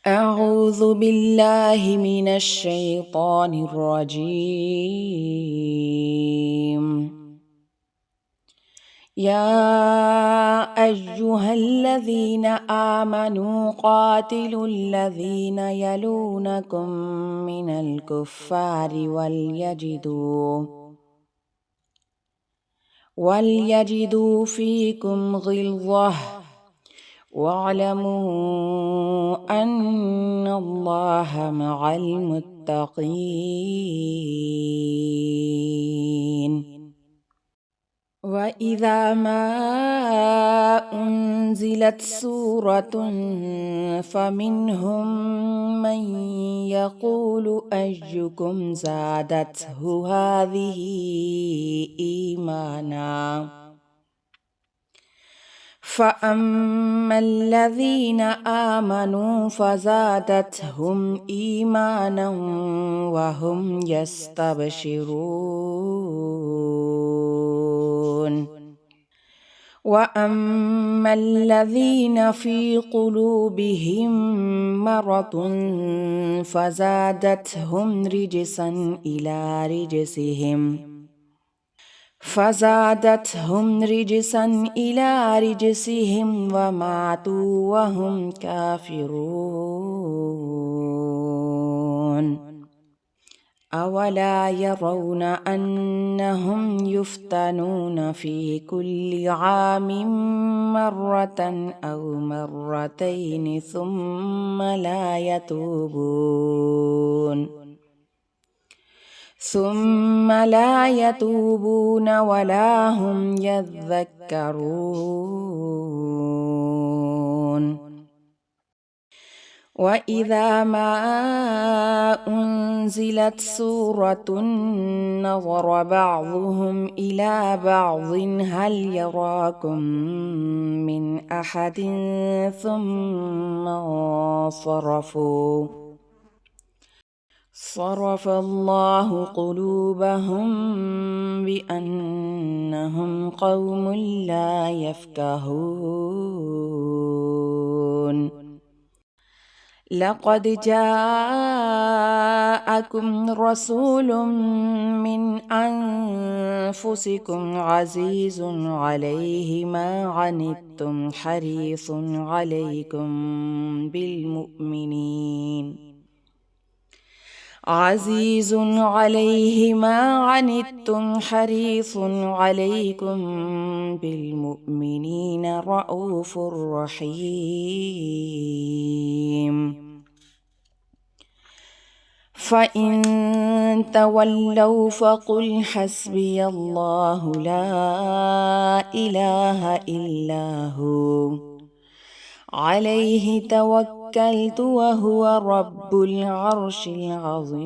أعوذ بالله من الشيطان الرجيم. يا أيها الذين آمنوا قاتلوا الذين يلونكم من الكفار وليجدوا فيكم غلظة واعلموا أن الله مع المتقين. وإذا ما أنزلت سورة فمنهم من يقول أيكم زادته هذه إيمانا فأما الذين آمنوا فزادتهم إيمانا وهم يستبشرون. وأما الذين في قلوبهم مرض فزادتهم رجسا إلى رجسهم وماتوا وهم كافرون. أولا يرون أنهم يفتنون في كل عام مرة أو مرتين ثم لا يتوبون ولا هم يذكرون. وإذا ما أنزلت سورة نظر بعضهم إلى بعض هل يراكم من أحد ثم صرف الله قلوبهم بأنهم قوم لا يفقهون. لقد جاءكم رسول من أنفسكم عزيز عليه ما عنتم حريص عليكم بالمؤمنين رءوف رحيم. فإن تولوا فقل حسبي الله لا إله إلا هو عليه توكلت وهو رب العرش العظيم.